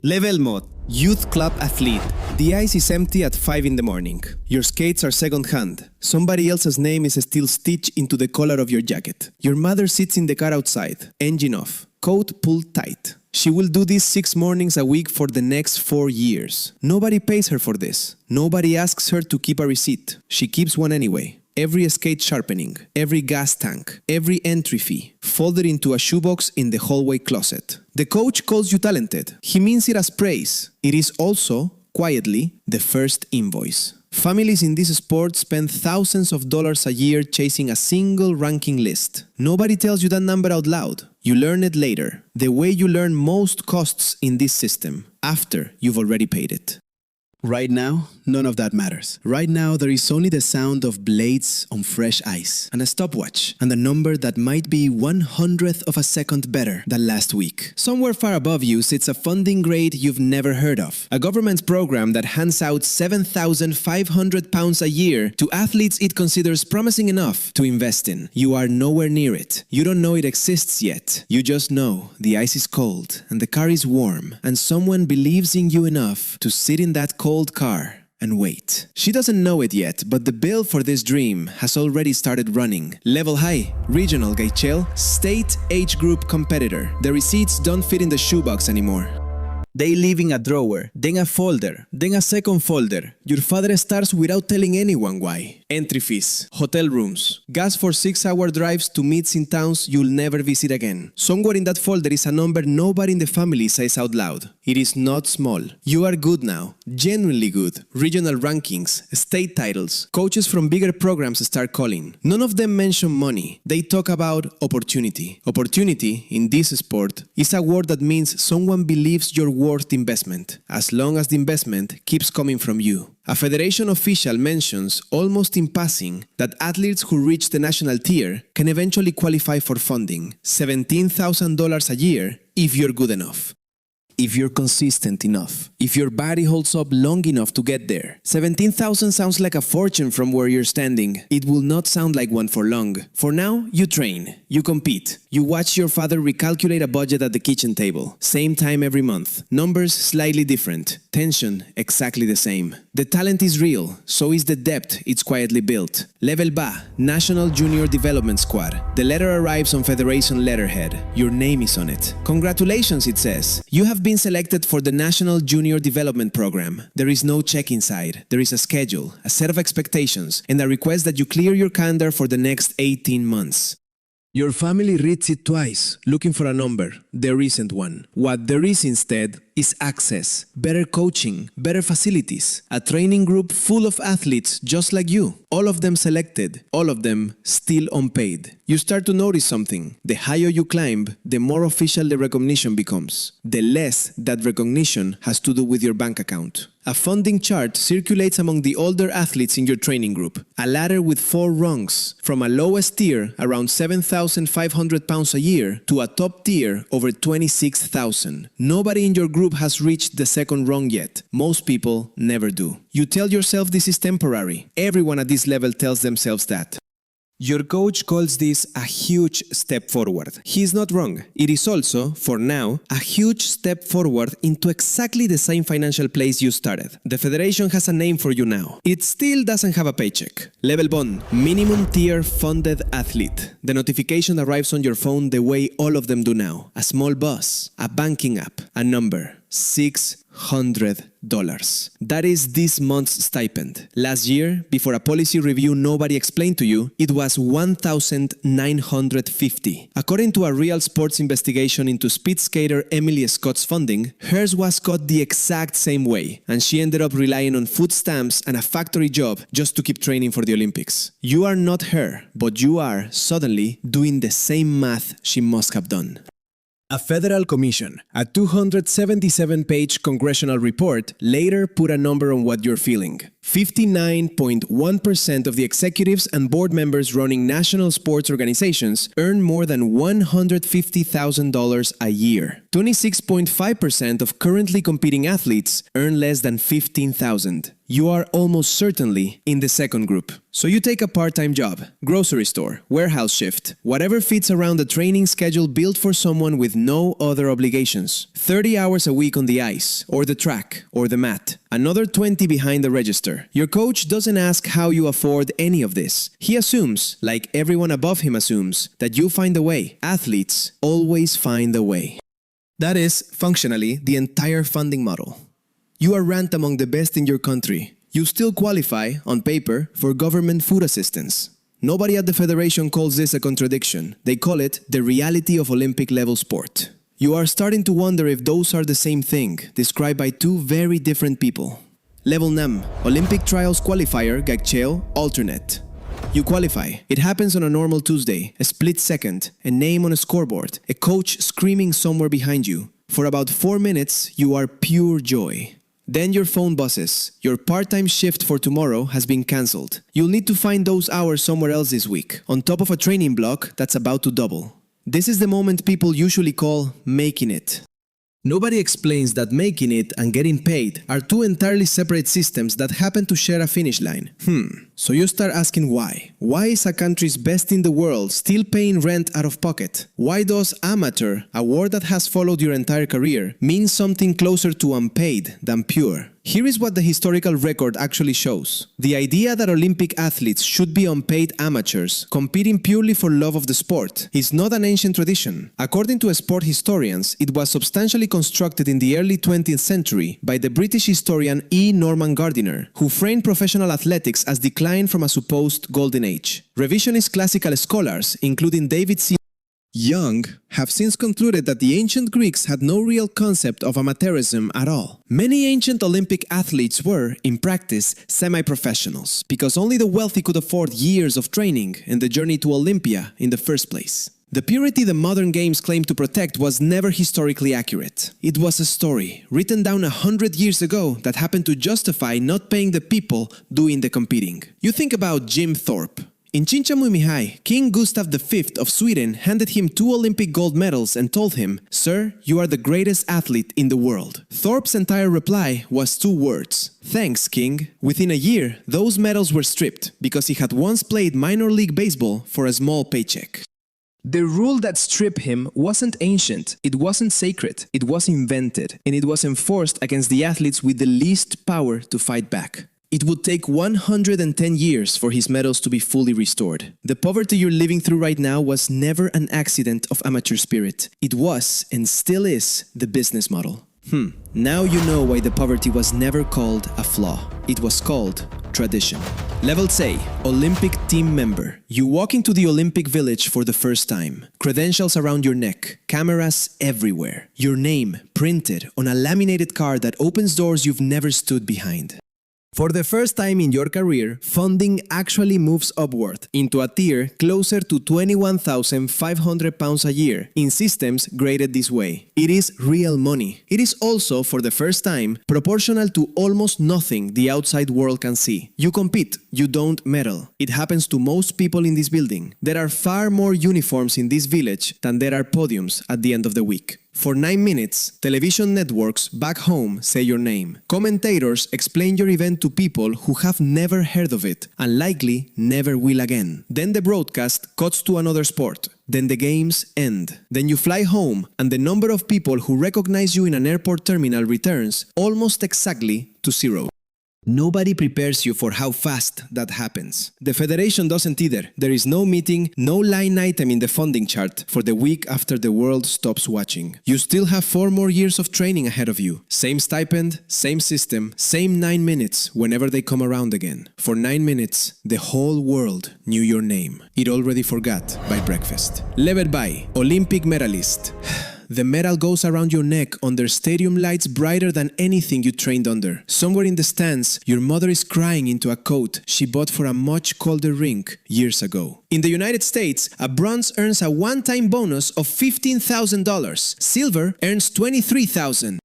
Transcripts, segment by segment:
Level Mod, Youth Club Athlete. The ice is empty at 5 in the morning. Your skates are second-hand. Somebody else's name is still stitched into the collar of your jacket. Your mother sits in the car outside, engine off, coat pulled tight. She will do this 6 mornings a week for the next 4 years. Nobody pays her for this. Nobody asks her to keep a receipt. She keeps one anyway. Every skate sharpening, every gas tank, every entry fee, folded into a shoebox in the hallway closet. The coach calls you talented. He means it as praise. It is also, quietly, the first invoice. Families in this sport spend thousands of dollars a year chasing a single ranking list. Nobody tells you that number out loud. You learn it later, the way you learn most costs in this system, after you've already paid it. Right now, none of that matters. Right now, there is only the sound of blades on fresh ice, and a stopwatch, and a number that might be 1/100th of a second better than last week. Somewhere far above you sits a funding grade you've never heard of. A government program that hands out £7,500 a year to athletes it considers promising enough to invest in. You are nowhere near it. You don't know it exists yet. You just know the ice is cold, and the car is warm, and someone believes in you enough to sit in that cold car and wait. She doesn't know it yet, but the bill for this dream has already started running. Level high, regional Gaichel, state age group competitor. The receipts don't fit in the shoebox anymore. They live in a drawer, then a folder, then a second folder. Your father starts without telling anyone why. Entry fees, hotel rooms, gas for 6-hour drives to meets in towns you'll never visit again. Somewhere in that folder is a number nobody in the family says out loud. It is not small. You are good now, genuinely good. Regional rankings, state titles, coaches from bigger programs start calling. None of them mention money. They talk about opportunity. Opportunity, in this sport, is a word that means someone believes you're worth investment, as long as the investment keeps coming from you. A federation official mentions, almost in passing, that athletes who reach the national tier can eventually qualify for funding, $17,000 a year if you're good enough. If you're consistent enough, if your body holds up long enough to get there. 17,000 sounds like a fortune from where you're standing. It will not sound like one for long. For now, you train, you compete, you watch your father recalculate a budget at the kitchen table. Same time every month. Numbers slightly different. Tension exactly the same. The talent is real, so is the depth it's quietly built. Level BA, National Junior Development Squad. The letter arrives on Federation letterhead. Your name is on it. Congratulations, it says. You have been selected for the National Junior Development Program. There is no check inside. There is a schedule, a set of expectations, and a request that you clear your calendar for the next 18 months. Your family reads it twice, looking for a number. There isn't one. What there is instead is access, better coaching, better facilities, a training group full of athletes just like you. All of them selected, all of them still unpaid. You start to notice something. The higher you climb, the more official the recognition becomes. The less that recognition has to do with your bank account. A funding chart circulates among the older athletes in your training group. A ladder with 4 rungs, from a lowest tier, around £7,500 a year, to a top tier, over $26,000. Nobody in your group has reached the second rung yet. Most people never do. You tell yourself this is temporary. Everyone at this level tells themselves that. Your coach calls this a huge step forward. He is not wrong. It is also, for now, a huge step forward into exactly the same financial place you started. The federation has a name for you now. It still doesn't have a paycheck. Level 1, minimum tier funded athlete. The notification arrives on your phone the way all of them do now. A small bus, a banking app, a number. $600. That is this month's stipend. Last year, before a policy review nobody explained to you, it was $1,950. According to a real sports investigation into speed skater Emily Scott's funding, hers was cut the exact same way, and she ended up relying on food stamps and a factory job just to keep training for the Olympics. You are not her, but you are, suddenly, doing the same math she must have done. A federal commission, a 277-page congressional report, later put a number on what you're feeling. 59.1% of the executives and board members running national sports organizations earn more than $150,000 a year. 26.5% of currently competing athletes earn less than $15,000. You are almost certainly in the second group. So you take a part-time job, grocery store, warehouse shift, whatever fits around the training schedule built for someone with no other obligations. 30 hours a week on the ice, or the track, or the mat. Another 20 behind the register. Your coach doesn't ask how you afford any of this. He assumes, like everyone above him assumes, that you find a way. Athletes always find a way. That is, functionally, the entire funding model. You are ranked among the best in your country. You still qualify, on paper, for government food assistance. Nobody at the federation calls this a contradiction. They call it the reality of Olympic-level sport. You are starting to wonder if those are the same thing, described by two very different people. Level NAM, Olympic Trials Qualifier, Gagcheo, Alternate. You qualify. It happens on a normal Tuesday, a split second, a name on a scoreboard, a coach screaming somewhere behind you. For about 4 minutes, you are pure joy. Then your phone buzzes. Your part-time shift for tomorrow has been cancelled. You'll need to find those hours somewhere else this week, on top of a training block that's about to double. This is the moment people usually call making it. Nobody explains that making it and getting paid are two entirely separate systems that happen to share a finish line. So you start asking why. Why is a country's best in the world still paying rent out of pocket? Why does amateur, a word that has followed your entire career, mean something closer to unpaid than pure? Here is what the historical record actually shows. The idea that Olympic athletes should be unpaid amateurs, competing purely for love of the sport, is not an ancient tradition. According to sport historians, it was substantially constructed in the early 20th century by the British historian E. Norman Gardiner, who framed professional athletics as decline from a supposed golden age. Revisionist classical scholars, including David C. Young, have since concluded that the ancient Greeks had no real concept of amateurism at all. Many ancient Olympic athletes were, in practice, semi-professionals, because only the wealthy could afford years of training and the journey to Olympia in the first place. The purity the modern games claim to protect was never historically accurate. It was a story, written down 100 years ago, that happened to justify not paying the people doing the competing. You think about Jim Thorpe. In Chinchamuimihai, King Gustav V of Sweden handed him 2 Olympic gold medals and told him, "Sir, you are the greatest athlete in the world." Thorpe's entire reply was 2 words, "Thanks, King." Within a year, those medals were stripped because he had once played minor league baseball for a small paycheck. The rule that stripped him wasn't ancient, it wasn't sacred, it was invented, and it was enforced against the athletes with the least power to fight back. It would take 110 years for his medals to be fully restored. The poverty you're living through right now was never an accident of amateur spirit. It was, and still is, the business model. Now you know why the poverty was never called a flaw. It was called tradition. Level C, Olympic team member. You walk into the Olympic Village for the first time. Credentials around your neck, cameras everywhere. Your name printed on a laminated card that opens doors you've never stood behind. For the first time in your career, funding actually moves upward into a tier closer to £21,500 a year in systems graded this way. It is real money. It is also, for the first time, proportional to almost nothing the outside world can see. You compete, you don't medal. It happens to most people in this building. There are far more uniforms in this village than there are podiums at the end of the week. For 9 minutes, television networks back home say your name. Commentators explain your event to people who have never heard of it and likely never will again. Then the broadcast cuts to another sport. Then the games end. Then you fly home and the number of people who recognize you in an airport terminal returns almost exactly to 0. Nobody prepares you for how fast that happens. The federation doesn't either. There is no meeting, no line item in the funding chart for the week after the world stops watching. You still have 4 more years of training ahead of you. Same stipend, same system, same 9 minutes whenever they come around again. For 9 minutes, the whole world knew your name. It already forgot by breakfast. Level by Olympic medalist. The medal goes around your neck under stadium lights brighter than anything you trained under. Somewhere in the stands, your mother is crying into a coat she bought for a much colder rink years ago. In the United States, a bronze earns a one-time bonus of $15,000. Silver earns $23,000.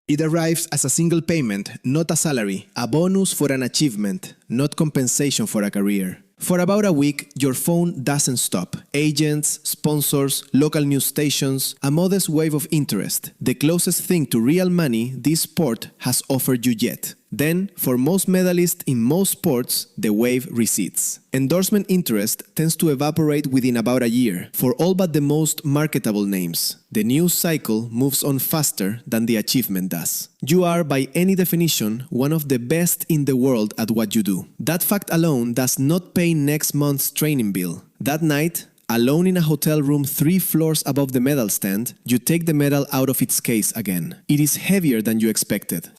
It arrives as a single payment, not a salary, a bonus for an achievement, not compensation for a career. For about a week, your phone doesn't stop. Agents, sponsors, local news stations, a modest wave of interest, the closest thing to real money this sport has offered you yet. Then, for most medalists in most sports, the wave recedes. Endorsement interest tends to evaporate within about a year for all but the most marketable names. The news cycle moves on faster than the achievement does. You are, by any definition, one of the best in the world at what you do. That fact alone does not pay next month's training bill. That night, alone in a hotel room 3 floors above the medal stand, you take the medal out of its case again. It is heavier than you expected.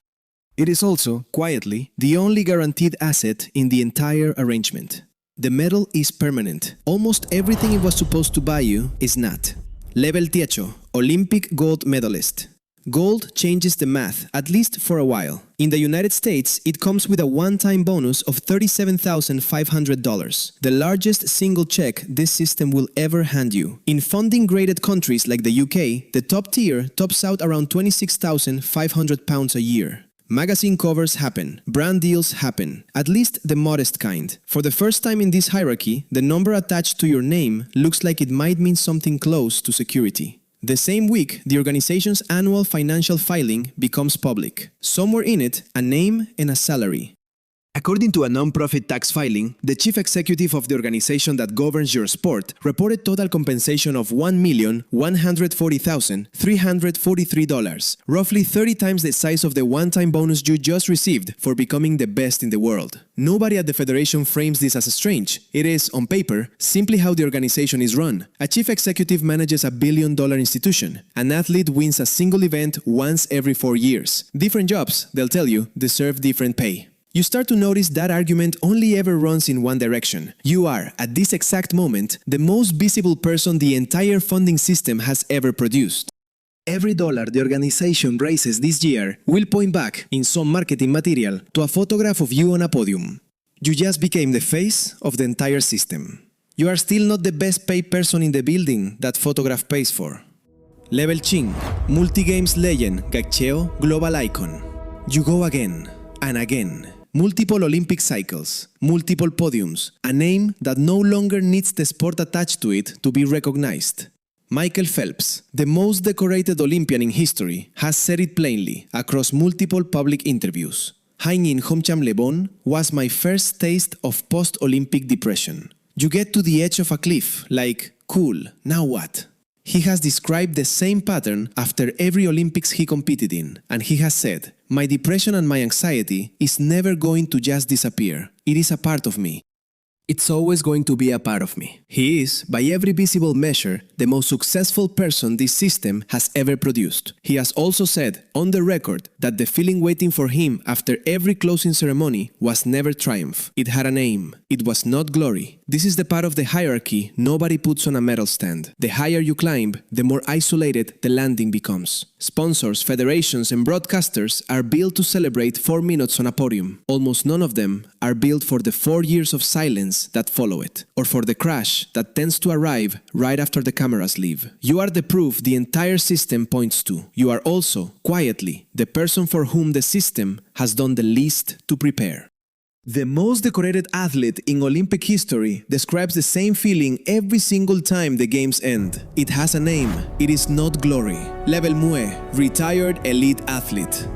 It is also, quietly, the only guaranteed asset in the entire arrangement. The medal is permanent. Almost everything it was supposed to buy you is not. Level Tiecho, Olympic gold medalist. Gold changes the math, at least for a while. In the United States, it comes with a one-time bonus of $37,500, the largest single check this system will ever hand you. In funding-graded countries like the UK, the top tier tops out around £26,500 a year. Magazine covers happen, brand deals happen, at least the modest kind. For the first time in this hierarchy, the number attached to your name looks like it might mean something close to security. The same week, the organization's annual financial filing becomes public. Somewhere in it, a name and a salary. According to a non-profit tax filing, the chief executive of the organization that governs your sport reported total compensation of $1,140,343, roughly 30 times the size of the one-time bonus you just received for becoming the best in the world. Nobody at the federation frames this as strange. It is, on paper, simply how the organization is run. A chief executive manages a billion-dollar institution. An athlete wins a single event once every 4 years. Different jobs, they'll tell you, deserve different pay. You start to notice that argument only ever runs in one direction. You are, at this exact moment, the most visible person the entire funding system has ever produced. Every dollar the organization raises this year will point back, in some marketing material, to a photograph of you on a podium. You just became the face of the entire system. You are still not the best paid person in the building that photograph pays for. Level Ching, multi-games legend, gacheo, global icon. You go again and again. Multiple Olympic cycles, multiple podiums, a name that no longer needs the sport attached to it to be recognized. Michael Phelps, the most decorated Olympian in history, has said it plainly across multiple public interviews. Hanging Homcham Lebon was my first taste of post-Olympic depression. You get to the edge of a cliff, like, cool, now what? He has described the same pattern after every Olympics he competed in, and he has said, "My depression and my anxiety is never going to just disappear. It is a part of me. It's always going to be a part of me." He is, by every visible measure, the most successful person this system has ever produced. He has also said, on the record, that the feeling waiting for him after every closing ceremony was never triumph. It had a name. It was not glory. This is the part of the hierarchy nobody puts on a medal stand. The higher you climb, the more isolated the landing becomes. Sponsors, federations, and broadcasters are built to celebrate 4 minutes on a podium. Almost none of them are built for the 4 years of silence that follow it, or for the crash that tends to arrive right after the cameras leave. You are the proof the entire system points to. You are also, quietly, the person for whom the system has done the least to prepare. The most decorated athlete in Olympic history describes the same feeling every single time the games end. It has a name. It is not glory. Level Mue, retired elite athlete.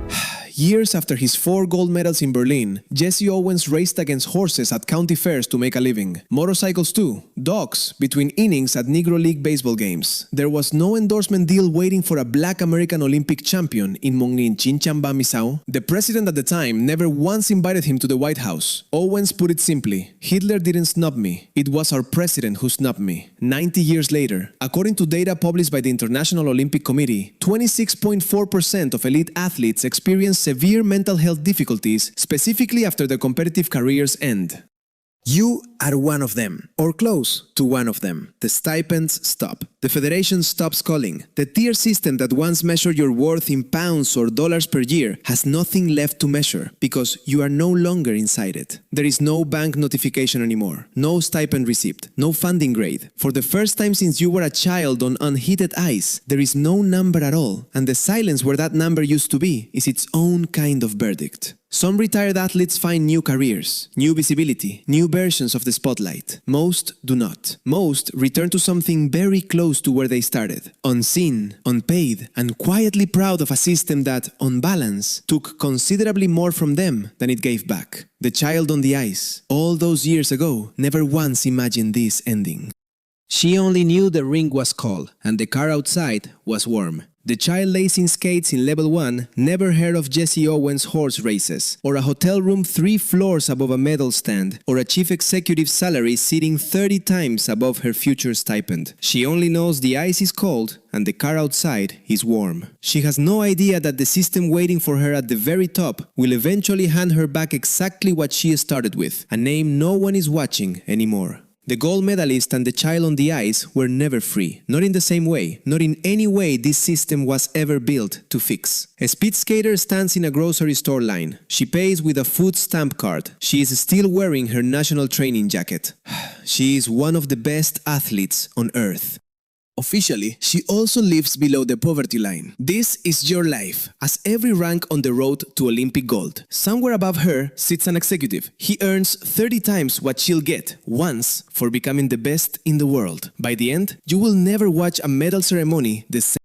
Years after his 4 gold medals in Berlin, Jesse Owens raced against horses at county fairs to make a living. Motorcycles too. Dogs between innings at Negro League baseball games. There was no endorsement deal waiting for a black American Olympic champion in Mongnin Chinchamba, Misao. The president at the time never once invited him to the White House. Owens put it simply, "Hitler didn't snub me. It was our president who snubbed me." 90 years later, according to data published by the International Olympic Committee, 26.4% of elite athletes experience severe mental health difficulties, specifically after their competitive careers end. You are one of them, or close to one of them. The stipends stop. The federation stops calling. The tier system that once measured your worth in pounds or dollars per year has nothing left to measure because you are no longer inside it. There is no bank notification anymore, no stipend receipt, no funding grade. For the first time since you were a child on unheated ice, there is no number at all, and the silence where that number used to be is its own kind of verdict. Some retired athletes find new careers, new visibility, new versions of the spotlight. Most do not. Most return to something very close to where they started. Unseen, unpaid, and quietly proud of a system that, on balance, took considerably more from them than it gave back. The child on the ice, all those years ago, never once imagined this ending. She only knew the ring was cold and the car outside was warm. The child lacing skates in level 1 never heard of Jesse Owens' horse races, or a hotel room 3 floors above a medal stand, or a chief executive's salary sitting 30 times above her future stipend. She only knows the ice is cold and the car outside is warm. She has no idea that the system waiting for her at the very top will eventually hand her back exactly what she started with, a name no one is watching anymore. The gold medalist and the child on the ice were never free. Not in the same way, not in any way this system was ever built to fix. A speed skater stands in a grocery store line. She pays with a food stamp card. She is still wearing her national training jacket. She is one of the best athletes on earth. Officially, she also lives below the poverty line. This is your life, as every rank on the road to Olympic gold. Somewhere above her sits an executive. He earns 30 times what she'll get once for becoming the best in the world. By the end, you will never watch a medal ceremony the same.